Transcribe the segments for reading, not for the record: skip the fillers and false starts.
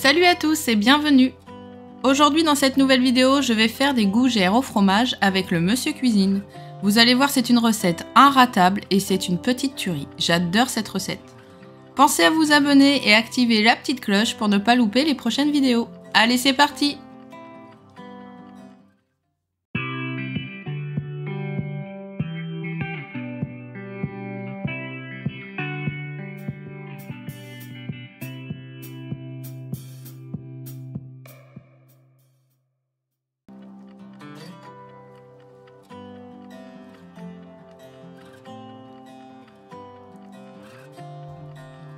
Salut à tous et bienvenue! Aujourd'hui dans cette nouvelle vidéo, je vais faire des gougères au fromage avec le Monsieur Cuisine. Vous allez voir, c'est une recette inratable et c'est une petite tuerie. J'adore cette recette. Pensez à vous abonner et activer la petite cloche pour ne pas louper les prochaines vidéos. Allez, c'est parti!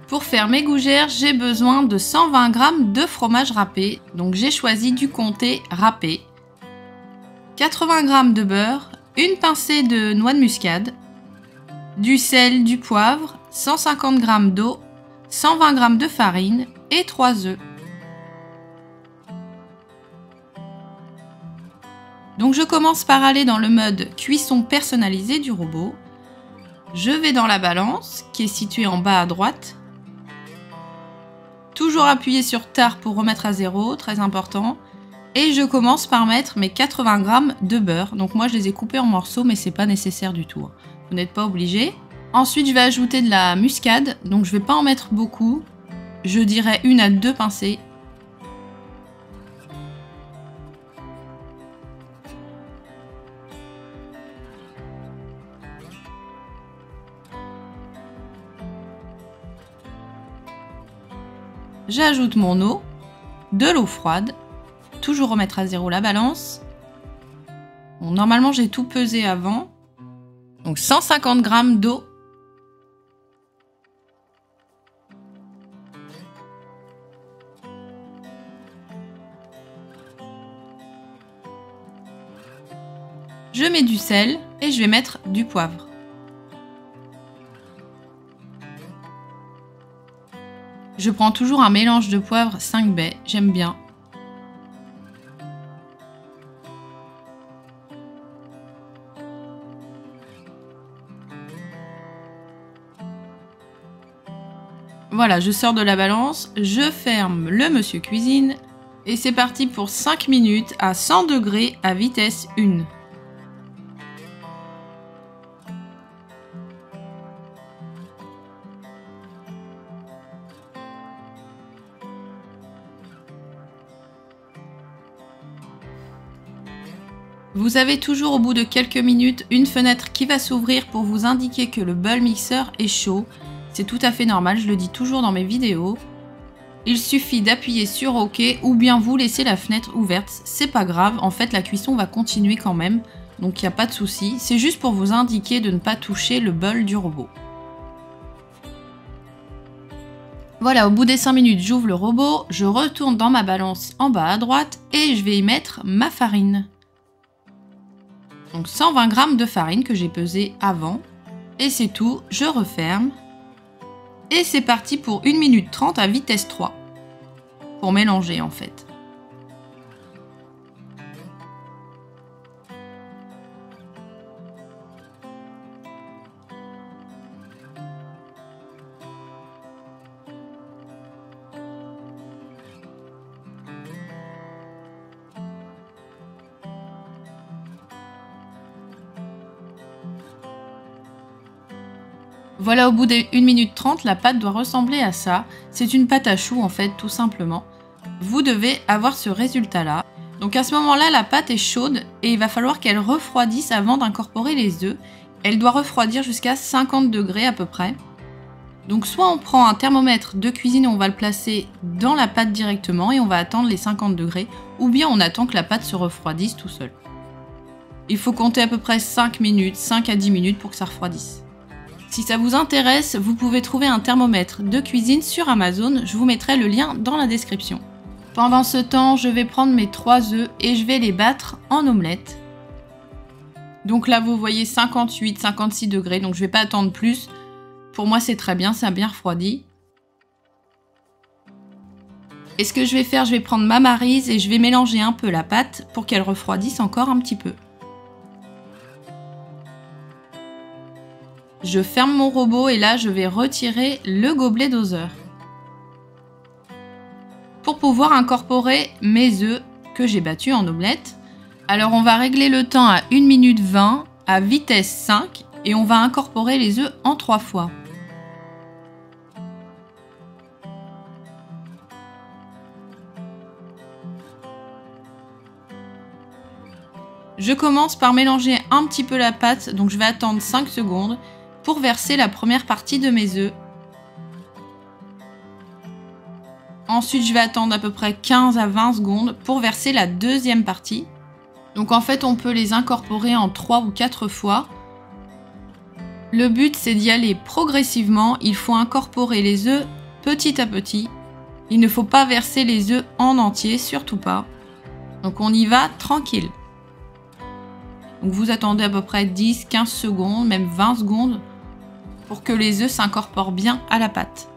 Pour faire mes gougères, j'ai besoin de 120 g de fromage râpé, donc j'ai choisi du comté râpé, 80 g de beurre, une pincée de noix de muscade, du sel, du poivre, 150 g d'eau, 120 g de farine et 3 œufs. Donc je commence par aller dans le mode cuisson personnalisée du robot. Je vais dans la balance qui est située en bas à droite. Toujours appuyer sur Tar pour remettre à zéro, très important. Et je commence par mettre mes 80 g de beurre. Donc moi je les ai coupés en morceaux mais c'est pas nécessaire du tout. Vous n'êtes pas obligé. Ensuite je vais ajouter de la muscade. Donc je vais pas en mettre beaucoup. Je dirais 1 à 2 pincées. J'ajoute mon eau, de l'eau froide, toujours remettre à zéro la balance. Bon, normalement j'ai tout pesé avant, donc 150 g d'eau. Je mets du sel et je vais mettre du poivre. Je prends toujours un mélange de poivre 5 baies, j'aime bien. Voilà, je sors de la balance, je ferme le Monsieur Cuisine et c'est parti pour 5 minutes à 100 degrés à vitesse 1. Vous avez toujours au bout de quelques minutes une fenêtre qui va s'ouvrir pour vous indiquer que le bol mixeur est chaud. C'est tout à fait normal, je le dis toujours dans mes vidéos. Il suffit d'appuyer sur OK ou bien vous laissez la fenêtre ouverte, c'est pas grave, en fait la cuisson va continuer quand même, donc il n'y a pas de souci. C'est juste pour vous indiquer de ne pas toucher le bol du robot. Voilà, au bout des 5 minutes, j'ouvre le robot, je retourne dans ma balance en bas à droite et je vais y mettre ma farine. Donc 120 g de farine que j'ai pesé avant. Et c'est tout, je referme. Et c'est parti pour 1 minute 30 à vitesse 3. Pour mélanger en fait. Voilà, au bout des 1 minute 30, la pâte doit ressembler à ça. C'est une pâte à choux en fait, tout simplement. Vous devez avoir ce résultat-là. Donc à ce moment-là, la pâte est chaude et il va falloir qu'elle refroidisse avant d'incorporer les œufs. Elle doit refroidir jusqu'à 50 degrés à peu près. Donc soit on prend un thermomètre de cuisine et on va le placer dans la pâte directement et on va attendre les 50 degrés, ou bien on attend que la pâte se refroidisse tout seul. Il faut compter à peu près 5 minutes, 5 à 10 minutes pour que ça refroidisse. Si ça vous intéresse, vous pouvez trouver un thermomètre de cuisine sur Amazon, je vous mettrai le lien dans la description. Pendant ce temps, je vais prendre mes 3 œufs et je vais les battre en omelette. Donc là, vous voyez 58-56 degrés, donc je ne vais pas attendre plus. Pour moi, c'est très bien, ça a bien refroidi. Et ce que je vais faire, je vais prendre ma maryse et je vais mélanger un peu la pâte pour qu'elle refroidisse encore un petit peu. Je ferme mon robot et là je vais retirer le gobelet doseur. pour pouvoir incorporer mes œufs que j'ai battus en omelette. Alors on va régler le temps à 1 minute 20 à vitesse 5 et on va incorporer les œufs en 3 fois. Je commence par mélanger un petit peu la pâte, donc je vais attendre 5 secondes pour verser la première partie de mes œufs. Ensuite, je vais attendre à peu près 15 à 20 secondes pour verser la deuxième partie. Donc en fait, on peut les incorporer en 3 ou 4 fois. Le but, c'est d'y aller progressivement. Il faut incorporer les œufs petit à petit. Il ne faut pas verser les œufs en entier, surtout pas. Donc on y va tranquille. Donc vous attendez à peu près 10-15 secondes, même 20 secondes, pour que les œufs s'incorporent bien à la pâte.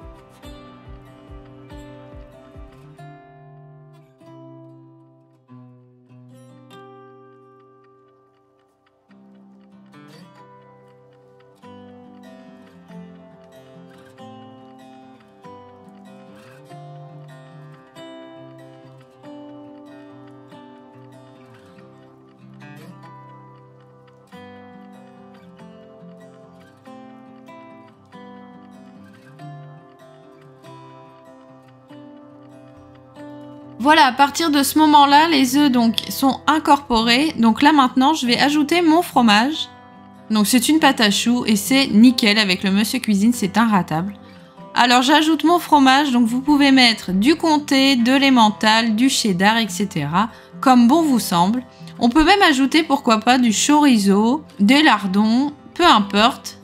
Voilà, à partir de ce moment-là, les œufs donc sont incorporés. Donc là maintenant, je vais ajouter mon fromage. Donc c'est une pâte à choux et c'est nickel avec le Monsieur Cuisine, c'est inratable. Alors j'ajoute mon fromage, donc vous pouvez mettre du comté, de l'emmental, du cheddar, etc. comme bon vous semble. On peut même ajouter, pourquoi pas, du chorizo, des lardons, peu importe.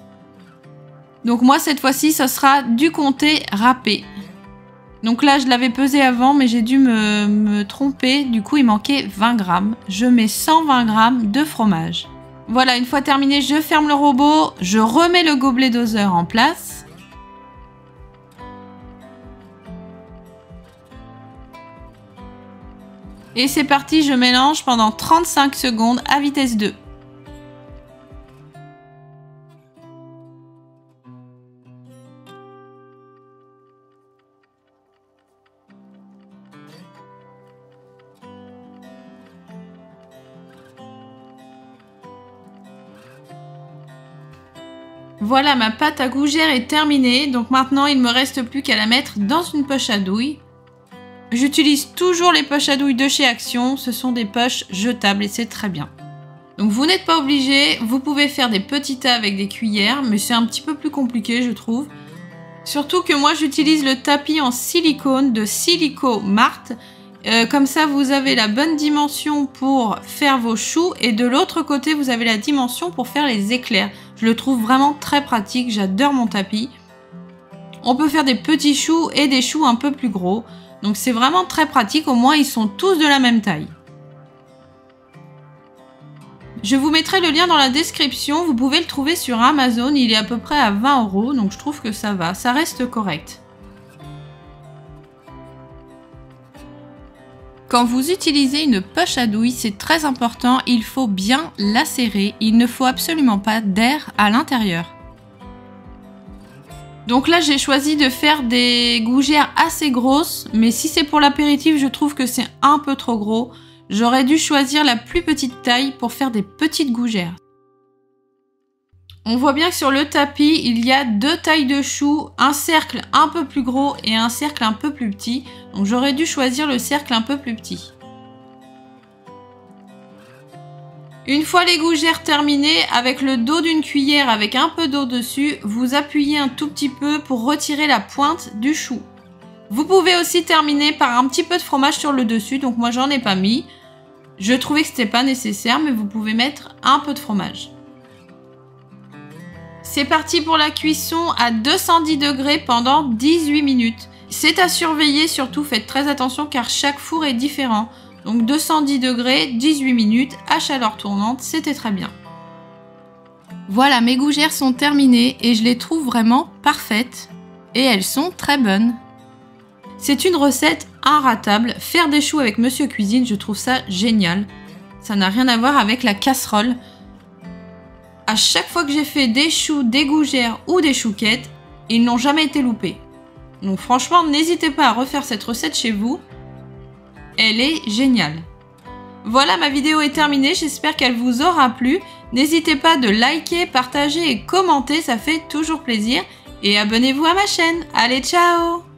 Donc moi cette fois-ci, ce sera du comté râpé. Donc là, je l'avais pesé avant, mais j'ai dû me tromper. Du coup, il manquait 20 grammes. Je mets 120 grammes de fromage. Voilà, une fois terminé, je ferme le robot. Je remets le gobelet doseur en place. Et c'est parti, je mélange pendant 35 secondes à vitesse 2. Voilà, ma pâte à gougère est terminée, donc maintenant il ne me reste plus qu'à la mettre dans une poche à douille. J'utilise toujours les poches à douille de chez Action, ce sont des poches jetables et c'est très bien. Donc vous n'êtes pas obligé, vous pouvez faire des petits tas avec des cuillères, mais c'est un petit peu plus compliqué je trouve. Surtout que moi j'utilise le tapis en silicone de Silico Mart. Comme ça vous avez la bonne dimension pour faire vos choux et de l'autre côté vous avez la dimension pour faire les éclairs. Je le trouve vraiment très pratique, j'adore mon tapis. On peut faire des petits choux et des choux un peu plus gros. Donc c'est vraiment très pratique, au moins ils sont tous de la même taille. Je vous mettrai le lien dans la description, vous pouvez le trouver sur Amazon, il est à peu près à 20 €, donc je trouve que ça va, ça reste correct. Quand vous utilisez une poche à douille, c'est très important, il faut bien la serrer, il ne faut absolument pas d'air à l'intérieur. Donc là, j'ai choisi de faire des gougères assez grosses, mais si c'est pour l'apéritif, je trouve que c'est un peu trop gros. J'aurais dû choisir la plus petite taille pour faire des petites gougères. On voit bien que sur le tapis, il y a 2 tailles de choux, un cercle un peu plus gros et un cercle un peu plus petit. Donc j'aurais dû choisir le cercle un peu plus petit. Une fois les gougères terminées, avec le dos d'une cuillère avec un peu d'eau dessus, vous appuyez un tout petit peu pour retirer la pointe du chou. Vous pouvez aussi terminer par un petit peu de fromage sur le dessus, donc moi j'en ai pas mis. Je trouvais que c'était pas nécessaire, mais vous pouvez mettre un peu de fromage. C'est parti pour la cuisson à 210 degrés pendant 18 minutes. C'est à surveiller, surtout faites très attention car chaque four est différent. Donc 210 degrés, 18 minutes à chaleur tournante, c'était très bien. Voilà, mes gougères sont terminées et je les trouve vraiment parfaites. Et elles sont très bonnes. C'est une recette inratable. Faire des choux avec Monsieur Cuisine, je trouve ça génial. Ça n'a rien à voir avec la casserole. À chaque fois que j'ai fait des choux, des gougères ou des chouquettes, ils n'ont jamais été loupés. Donc franchement, n'hésitez pas à refaire cette recette chez vous. elle est géniale. Voilà, ma vidéo est terminée, j'espère qu'elle vous aura plu. N'hésitez pas de liker, partager et commenter, ça fait toujours plaisir. Et abonnez-vous à ma chaîne. Allez, ciao!